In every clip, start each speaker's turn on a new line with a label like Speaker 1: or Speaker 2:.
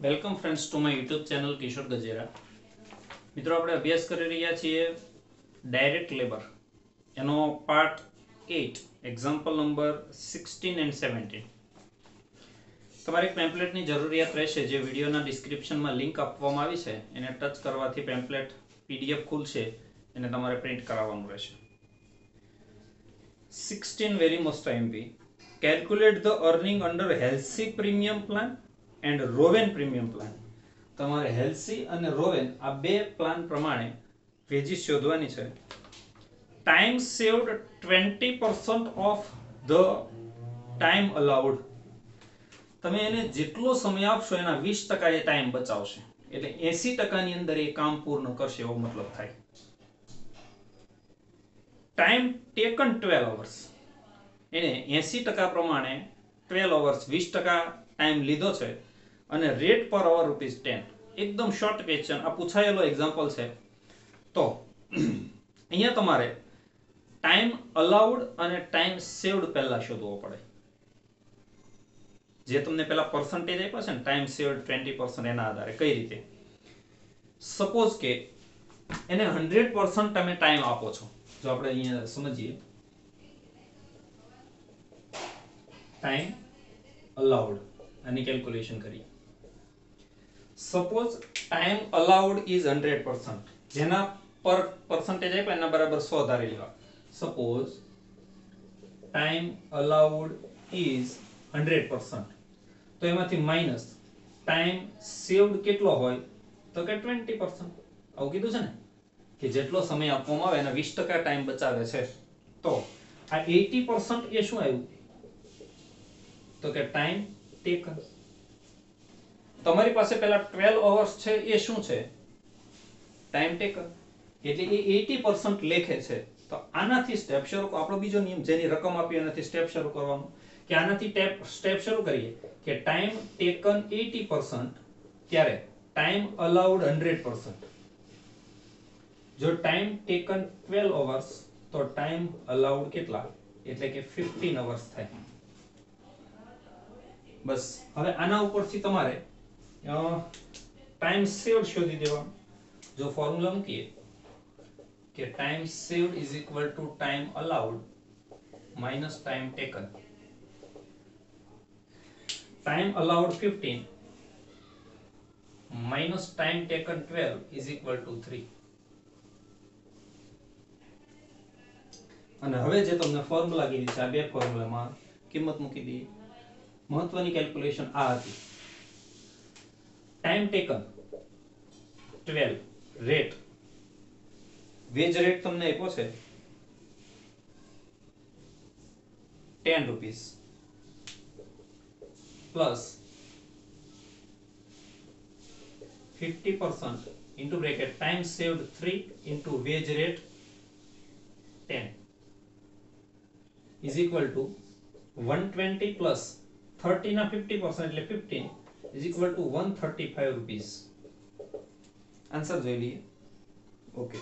Speaker 1: Welcome friends to my YouTube channel Kishor Gajera. મિત્રો, આપણે અભ્યાસ કરી રહ્યા છીએ ડાયરેક્ટ લેબર, એનો પાર્ટ 8, એક્ઝામ્પલ નંબર 16 એન્ડ 17. તમારે એક પેમ્પલેટની જરૂરિયાત રહેશે, જે વિડીયોના ડિસ્ક્રિપ્શનમાં લિંક આપવામાં આવી છે. એને ટચ કરવાથી પેમ્પલેટ PDF ખુલશે, એને તમારે પ્રિન્ટ કરાવવાનું રહેશે. 16 very most IMP. Calculate the earning under Halsey premium plan and Rowan premium plan. તમારે હેલ્સી અને રોવેન આ બે પ્લાન પ્રમાણે વેજીસ શોધવાની છે. Time saved 20% of the time allowed. તમે એને જેટલો સમય આપશો એના 20% એ ટાઈમ બચાવશે, એટલે 80% ની અંદર એ કામ પૂર્ણ કરશે એવો મતલબ થાય. Time taken 12 hours. એને 80% પ્રમાણે 12 અવર્સ 20% ટાઈમ લીધો છે અને રેટ પર અવર ₹10. એકદમ શોર્ટ ક્વેશ્ચન, આ પૂછાયેલો એક્ઝામ્પલ છે. તો અહીંયા તમારે ટાઈમ અલાઉડ અને ટાઈમ સેવ્ડ પહેલા શોધવો પડે. જે તમને પહેલા પર્સન્ટેજ આપ્યા છે ને, ટાઈમ સેવ્ડ 20%, એના આધારે કઈ રીતે. સપોઝ કે એને 100% તમે ટાઈમ આપો છો. જો આપણે અહીંયા સમજીએ, ટાઈમ અલાઉડ આની કેલ્ક્યુલેશન કરીએ. સપોઝ ટાઈમ અલાઉડ ઇઝ 100%, જેના પર પર્સન્ટેજ આપ્યા એના બરાબર 100 ધારી લેવા. સપોઝ ટાઈમ અલાઉડ ઇઝ 100%, તો એમાંથી માઇનસ ટાઈમ સેવ્ડ કેટલો હોય, તો કે 20%. આવું કીધું છે ને, કે જેટલો સમય આપવામાં આવે એના 20% ટાઈમ બચાવે છે. તો આ 80% એ શું આવ્યું, તો કે ટાઈમ ટેકન. તમારી પાસે પેલા 12 અવર્સ છે, એ શું છે, ટાઈમ ટેકન. એટલે એ 80% લેખે છે. તો આનાથી સ્ટેપ શરૂ, આપણો બીજો નિયમ, જેની રકમ આપી એનાથી સ્ટેપ શરૂ કરવાનું. કે આનાથી સ્ટેપ શરૂ કરીએ કે ટાઈમ ટેકન 80%, ત્યારે ટાઈમ અલાઉડ 100%. જો ટાઈમ ટેકન 12 અવર્સ, તો ટાઈમ અલાઉડ કેટલા, એટલે કે 15 અવર્સ થાય. બસ હવે આના ઉપરથી તમારે ટાઈમ સેવ્ડ શોધી દેવાનો. જો ફોર્મ્યુલા મૂકીએ કે time saved is equal to time allowed minus time taken. Time allowed 15 minus time taken 12 is equal to 3. અને હવે જે તમને ફોર્મ્યુલા કીધી છે, આ બે ફોર્મ્યુલામાં કિંમત મૂકી દઈએ. મહત્વની કેલ્ક્યુલેશન આ હતી. Time taken 12, rate, veg rate તમને આપ્યો છે ₹10 plus 50% into bracket time saved 3 into wage rate 10 is equal to 120 plus 30 ના 50% એટલે 15 is equal to ₹135. આન્સર જોઈ લઈએ. ઓકે,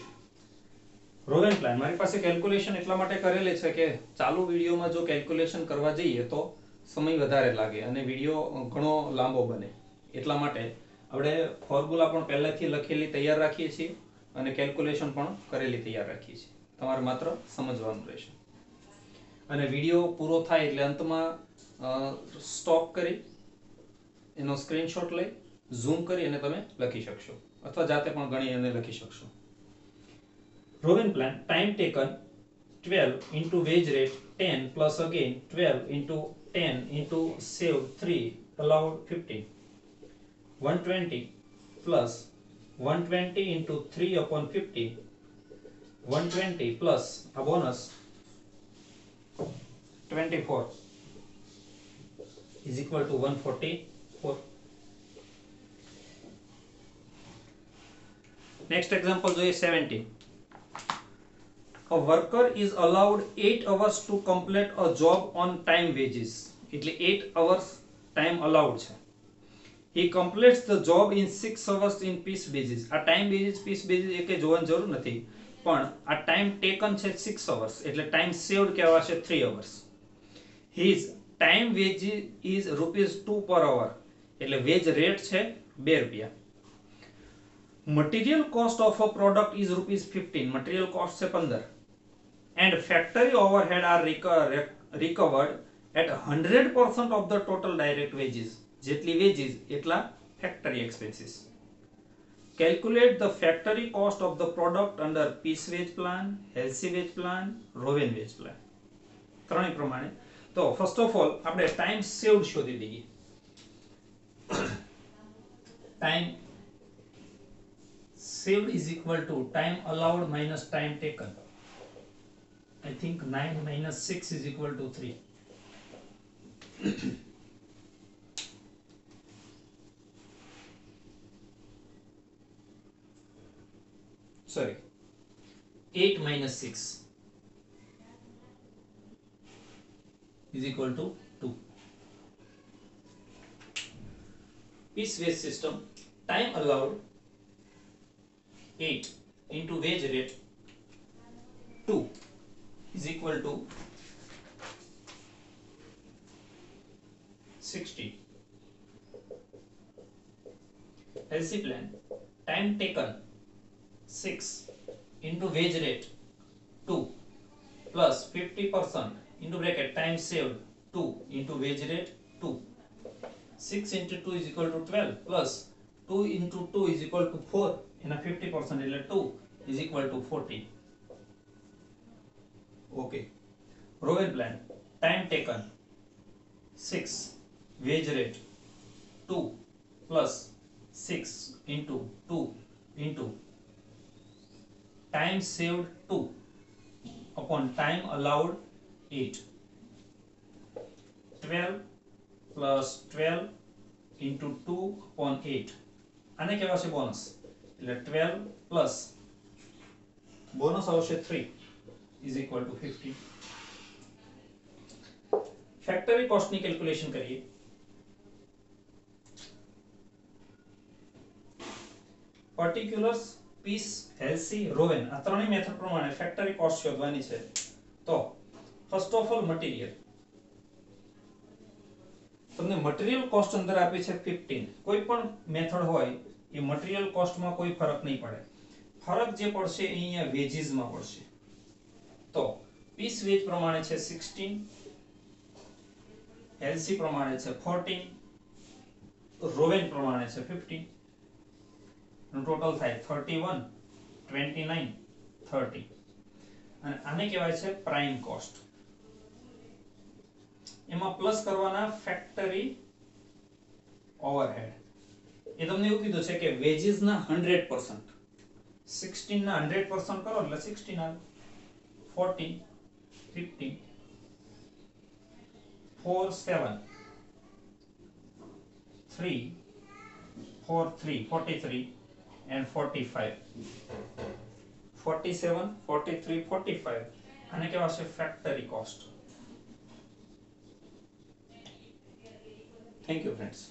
Speaker 1: રોવેન પ્લાન મારી પાસે કેલ્ક્યુલેશન એટલા માટે કરેલી છે કે ચાલુ વિડીયોમાં જો કેલ્ક્યુલેશન કરવા જઈએ તો સમય વધારે લાગે અને વિડીયો ઘણો લાંબો બને. એટલા માટે આપણે ફોર્મ્યુલા પણ પહેલાથી લખેલી તૈયાર રાખીએ છીએ અને કેલ્ક્યુલેશન પણ કરેલી તૈયાર રાખીએ છીએ. તમારે માત્ર સમજવાનું રહેશે. અને વિડીયો પૂરો થાય એટલે અંતમાં સ્ટોપ કરી એનો સ્ક્રીનશોટ લઈ ઝૂમ કરી અને તમે લખી શકશો, અથવા જાતે પણ ગણી અને લખી શકશો. Rowan plan, time taken 12 into wage rate 10 plus again 12 into 10 into saved 3 allowed 15. 120 plus 120 into 3 upon 15. 120 plus a bonus 24 is equal to 144. Next example જોઈએ 17. A worker is allowed 8 hours to complete a job on time wages. એટલે 8 hours time allowed છે. He completes the job in 6 hours in piece basis. આ time basis piece basis એકે જોવાની જરૂર નથી, પણ આ time taken છે 6 hours, એટલે time saved કેવા છે 3 hours. His time wages is ₹2 per hour. એટલે વેજ રેટ છે 2 રૂપિયા. Material cost of a product is ₹15. Material cost છે 15 and factory overhead are recovered at 100% of the total direct wages. જેટલી wages એટલા factory expenses. Calculate the factory cost of the product under piece wage plan, Halsey wage plan, Rowan wage plan. ત્રણેય પ્રમાણે. તો first of all આપણે time saved શોધી દઈએ. Time saved is equal to time allowed minus time taken. I think 9 minus 6 is equal to 3. Sorry, 8 minus 6 is equal to 2. Piece wage system, time allowed 8 into wage rate 2 is equal to 60. LC plan, time taken 6 into wage rate 2 plus 50% into bracket time saved 2 into wage rate 2. 6 into 2 is equal to 12 plus 2 into 2 is equal to 4 and 50% એટલે 2 is equal to 40. Okay. Rowan plan, time taken 6 wage rate 2 plus 6 into 2 into time saved 2 upon time allowed 8. 12 plus 12 into 2 upon 8. આને કહેવાશે bonus. એટલે 12 plus bonus આવશે 3 is equal to 50. Factory કોસ્ટની calculation કરીએ. Particulars, piece, હેલ્સી, રોવેન આ ત્રણેય method પ્રમાણે factory cost શોધવાની છે. તો ફર્સ્ટ ઓફ ઓલ મટીરીયલ. તમને મટીરીયલ કોસ્ટ અંદર આપી છે 15. કોઈ પણ મેથડ હોય એ મટીરીયલ કોસ્ટમાં કોઈ ફરક નહીં પડે. ફરક જે પડશે એ અહીંયા વેજીસમાં પડશે. તો પીસ વેજ પ્રમાણે છે 16, એલસી પ્રમાણે છે 14, રોવેન પ્રમાણે છે 15. નું ટોટલ થાય 31, 29, 30. અને આને કહેવાય છે પ્રાઇમ કોસ્ટ. એમાં પ્લસ કરવાના ફેક્ટરી ઓવરહેડ. એ તમને એવું કીધું છે કે વેજીસ ના 100%, 16 ના 100% કરો એટલે 16 આવે. 14, 15, 4, 7, 3, 4, 3, 43 and 45. 47, 43, 45 આને કહેવાશે factory cost. Thank you friends.